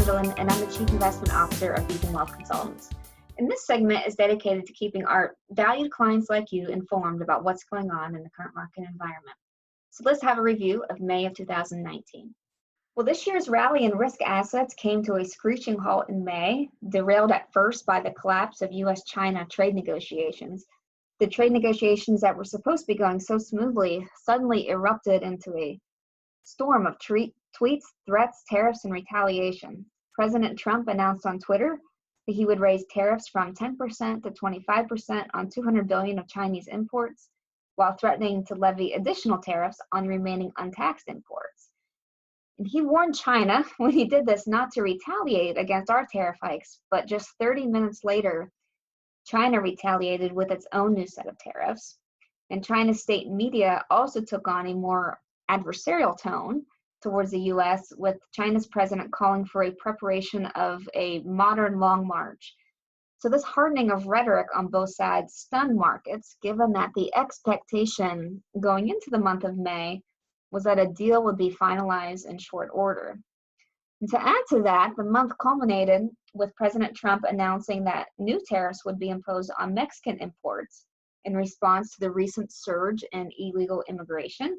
Evelyn, and I'm the Chief Investment Officer of Beacon Wealth Consultants. And this segment is dedicated to keeping our valued clients like you informed about what's going on in the current market environment. So let's have a review of May of 2019. Well, this year's rally in risk assets came to a screeching halt in May, derailed at first by the collapse of U.S.-China trade negotiations. The trade negotiations that were supposed to be going so smoothly suddenly erupted into a storm of tweets, threats, tariffs, and retaliation. President Trump announced on Twitter that he would raise tariffs from 10% to 25% on $200 billion of Chinese imports, while threatening to levy additional tariffs on remaining untaxed imports. And he warned China when he did this not to retaliate against our tariff hikes, but just 30 minutes later, China retaliated with its own new set of tariffs. And China's state media also took on a more adversarial tone towards the U.S., with China's president calling for a preparation of a modern long march. So this hardening of rhetoric on both sides stunned markets, given that the expectation going into the month of May was that a deal would be finalized in short order. And to add to that, the month culminated with President Trump announcing that new tariffs would be imposed on Mexican imports in response to the recent surge in illegal immigration.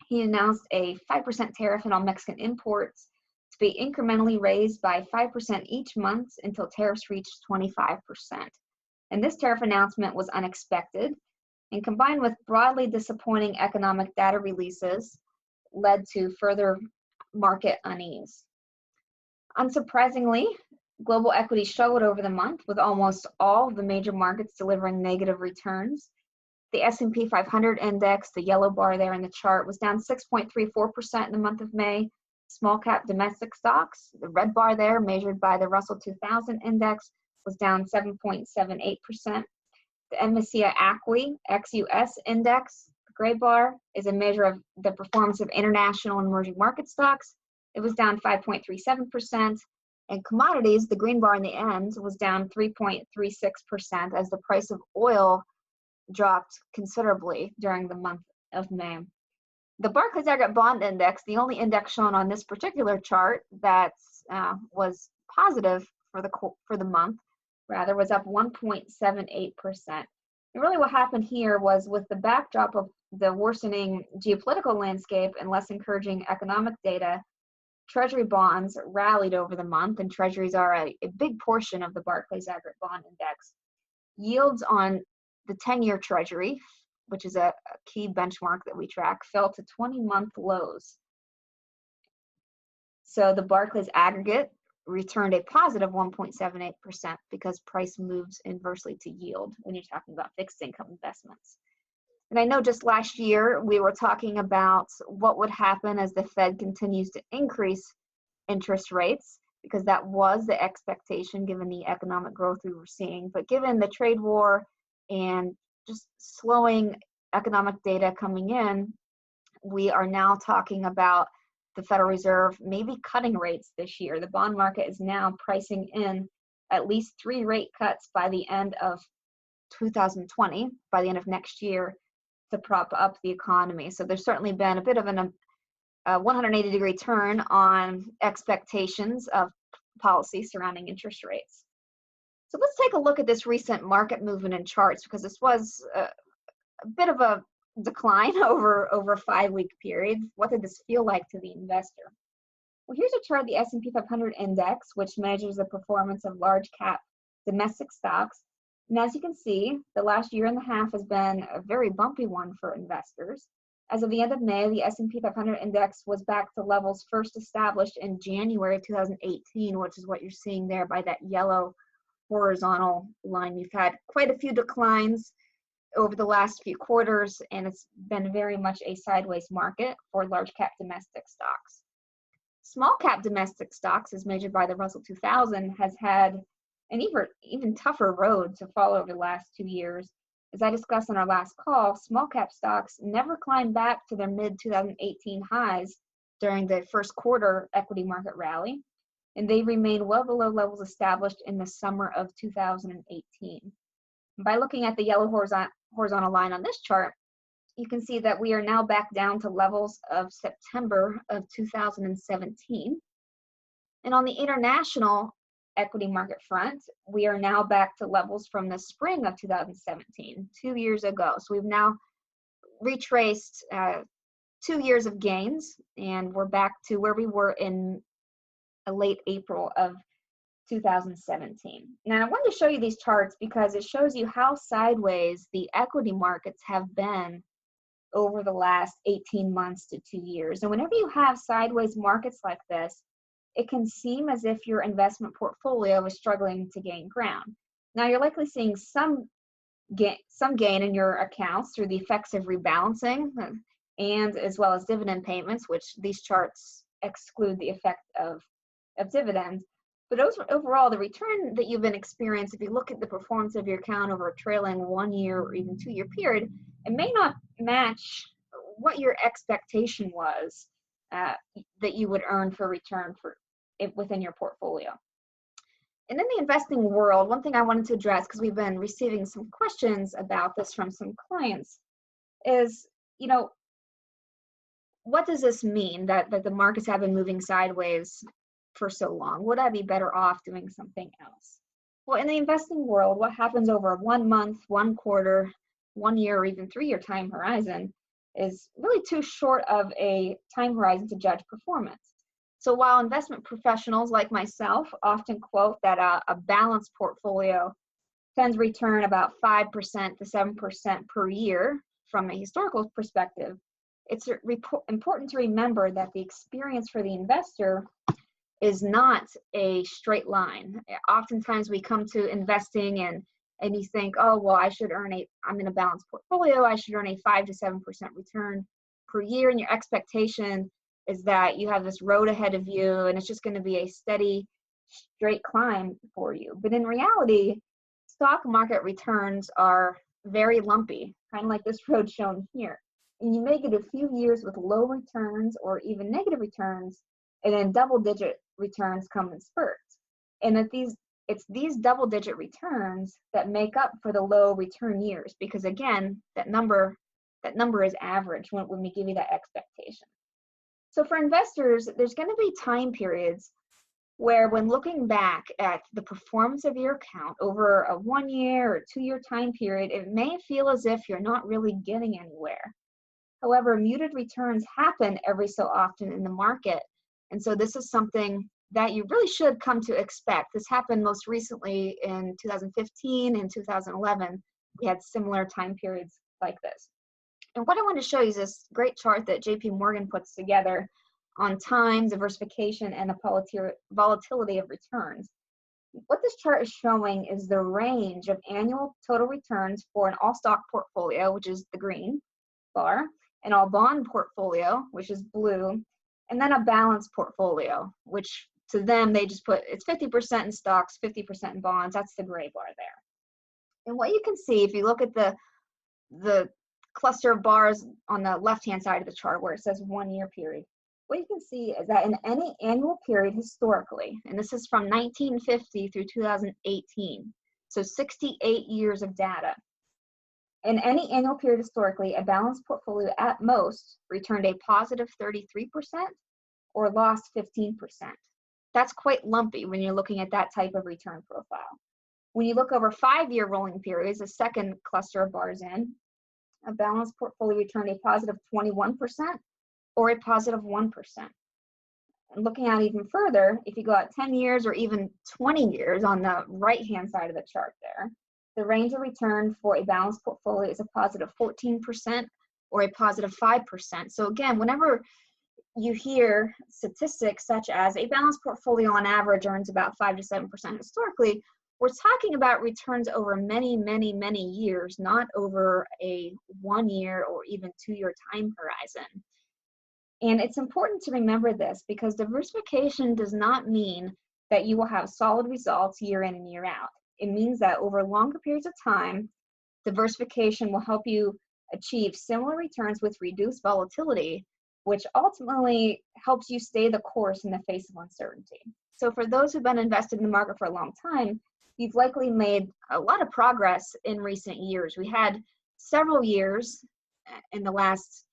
He announced a 5% tariff on all Mexican imports to be incrementally raised by 5% each month until tariffs reached 25%. And this tariff announcement was unexpected, and combined with broadly disappointing economic data releases, led to further market unease. Unsurprisingly, global equities showed over the month, with almost all of the major markets delivering negative returns. The S&P 500 index, the yellow bar there in the chart, was down 6.34% in the month of May. Small cap domestic stocks, the red bar there measured by the Russell 2000 index, was down 7.78%. The MSCI ACWI ex-US index, the gray bar, is a measure of the performance of international and emerging market stocks. It was down 5.37%. And commodities, the green bar in the end, was down 3.36% as the price of oil dropped considerably during the month of May. The Barclays Aggregate Bond Index, the only index shown on this particular chart that was positive for the month, was up 1.78%. And really what happened here was, with the backdrop of the worsening geopolitical landscape and less encouraging economic data, Treasury bonds rallied over the month, and Treasuries are a big portion of the Barclays Aggregate Bond Index. Yields on the 10-year Treasury, which is a key benchmark that we track, fell to 20-month lows. So the Barclays Aggregate returned a positive 1.78% because price moves inversely to yield when you're talking about fixed income investments. And I know just last year we were talking about what would happen as the Fed continues to increase interest rates, because that was the expectation given the economic growth we were seeing. But given the trade war and just slowing economic data coming in, we are now talking about the Federal Reserve maybe cutting rates this year. The bond market is now pricing in at least 3 rate cuts by the end of 2020, by the end of next year, to prop up the economy. So there's certainly been a bit of a 180-degree turn on expectations of policy surrounding interest rates. So let's take a look at this recent market movement in charts, because this was a bit of a decline over a 5-week period. What did this feel like to the investor? Well, here's a chart of the S&P 500 index, which measures the performance of large cap domestic stocks. And as you can see, the last year and a half has been a very bumpy one for investors. As of the end of May, the S&P 500 index was back to levels first established in January of 2018, which is what you're seeing there by that yellow horizontal line. We've had quite a few declines over the last few quarters, and it's been very much a sideways market for large cap domestic stocks. Small cap domestic stocks, as measured by the Russell 2000, has had an even tougher road to follow over the last 2 years. As I discussed on our last call, small cap stocks never climbed back to their mid-2018 highs during the first quarter equity market rally, and they remain well below levels established in the summer of 2018. By looking at the yellow horizontal line on this chart, you can see that we are now back down to levels of September of 2017. And on the international equity market front, we are now back to levels from the spring of 2017, 2 years ago. So we've now retraced 2 years of gains, and we're back to where we were in late April of 2017. Now, I wanted to show you these charts because it shows you how sideways the equity markets have been over the last 18 months to 2 years. And whenever you have sideways markets like this, it can seem as if your investment portfolio is struggling to gain ground. Now, you're likely seeing some gain in your accounts through the effects of rebalancing and as well as dividend payments, which these charts exclude the effect of dividends. But overall, the return that you've been experiencing, if you look at the performance of your account over a trailing 1 year or even 2 year period, it may not match what your expectation was that you would earn for return for it within your portfolio. And in the investing world, one thing I wanted to address, because we've been receiving some questions about this from some clients, is, what does this mean that the markets have been moving sideways for so long? Would I be better off doing something else? Well, in the investing world, what happens over 1 month, 1 quarter, 1 year, or even 3 year time horizon is really too short of a time horizon to judge performance. So while investment professionals like myself often quote that a balanced portfolio tends to return about 5% to 7% per year from a historical perspective, it's important to remember that the experience for the investor is not a straight line. Oftentimes we come to investing and you think, oh, well, I'm in a balanced portfolio, I should earn a 5 to 7% return per year, and your expectation is that you have this road ahead of you and it's just going to be a steady, straight climb for you. But in reality, stock market returns are very lumpy, kind of like this road shown here. And you may get a few years with low returns or even negative returns, and then double-digit returns come in spurts. And it's these double-digit returns that make up for the low return years, because again, that number is average when we give you that expectation. So for investors, there's going to be time periods where, when looking back at the performance of your account over a 1 year or 2 year time period, it may feel as if you're not really getting anywhere. However, muted returns happen every so often in the market. And so this is something that you really should come to expect. This happened most recently in 2015 and 2011. We had similar time periods like this. And what I want to show you is this great chart that JP Morgan puts together on time, diversification, and the volatility of returns. What this chart is showing is the range of annual total returns for an all-stock portfolio, which is the green bar, an all-bond portfolio, which is blue, and then a balanced portfolio, which to them, they just put it's 50% in stocks, 50% in bonds. That's the gray bar there. And what you can see, if you look at the cluster of bars on the left-hand side of the chart where it says 1 year period, what you can see is that in any annual period historically, and this is from 1950 through 2018, so 68 years of data, in any annual period historically, a balanced portfolio at most returned a positive 33% or lost 15%. That's quite lumpy when you're looking at that type of return profile. When you look over 5 year rolling periods, the second cluster of bars in, a balanced portfolio returned a positive 21% or a positive 1%. And looking out even further, if you go out 10 years or even 20 years on the right-hand side of the chart there, the range of return for a balanced portfolio is a positive 14% or a positive 5%. So again, whenever you hear statistics such as a balanced portfolio on average earns about 5 to 7% historically, we're talking about returns over many, many, many years, not over a 1 year or even 2 year time horizon. And it's important to remember this because diversification does not mean that you will have solid results year in and year out. It means that over longer periods of time, diversification will help you achieve similar returns with reduced volatility, which ultimately helps you stay the course in the face of uncertainty. So for those who've been invested in the market for a long time, you've likely made a lot of progress in recent years. We had several years in the last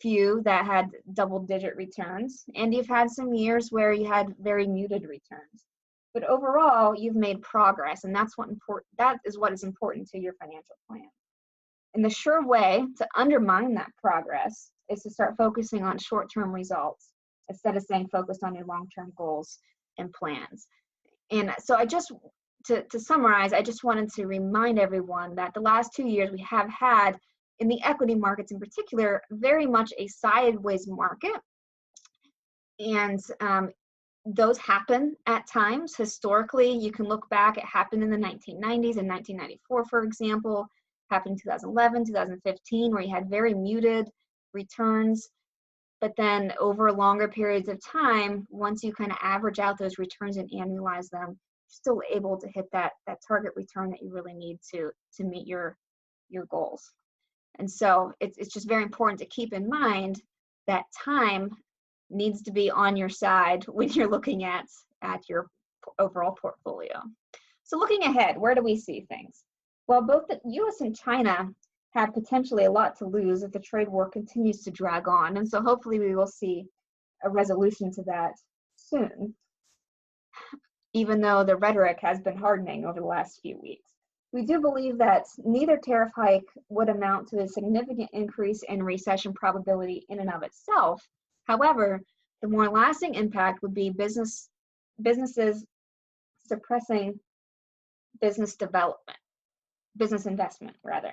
few that had double-digit returns, and you've had some years where you had very muted returns. But overall, you've made progress, and that is what is important to your financial plan. And the sure way to undermine that progress is to start focusing on short-term results instead of staying focused on your long-term goals and plans. And so to summarize, I just wanted to remind everyone that the last 2 years we have had, in the equity markets in particular, very much a sideways market. And those happen at times. Historically, you can look back, it happened in the 1990s and 1994, for example, happened in 2011, 2015, where you had very muted returns. But then over longer periods of time, once you kind of average out those returns and annualize them, you're still able to hit that target return that you really need to meet your goals. And so it's just very important to keep in mind that time needs to be on your side when you're looking at your overall portfolio. So looking ahead, where do we see things? Well, both the US and China have potentially a lot to lose if the trade war continues to drag on. And so hopefully we will see a resolution to that soon, even though the rhetoric has been hardening over the last few weeks. We do believe that neither tariff hike would amount to a significant increase in recession probability in and of itself. However, the more lasting impact would be businesses suppressing business investment rather.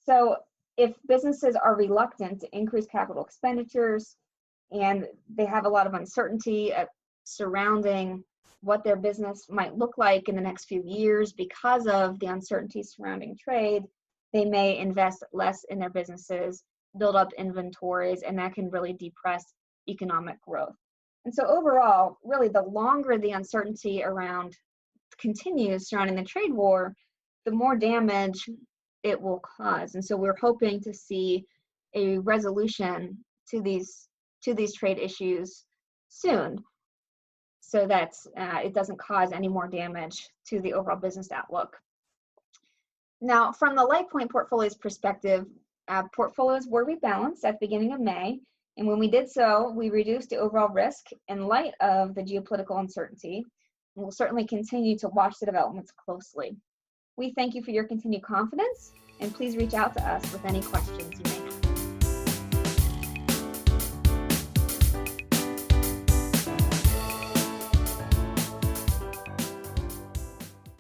So if businesses are reluctant to increase capital expenditures and they have a lot of uncertainty surrounding what their business might look like in the next few years because of the uncertainty surrounding trade, they may invest less in their businesses, build up inventories, and that can really depress economic growth. And so overall, really the longer the uncertainty continues surrounding the trade war, the more damage it will cause. And so we're hoping to see a resolution to these trade issues soon, so that it doesn't cause any more damage to the overall business outlook. Now, from the LifePoint portfolio's perspective, portfolios were rebalanced at the beginning of May, and when we did so, we reduced the overall risk in light of the geopolitical uncertainty, and we'll certainly continue to watch the developments closely. We thank you for your continued confidence, and please reach out to us with any questions you may have.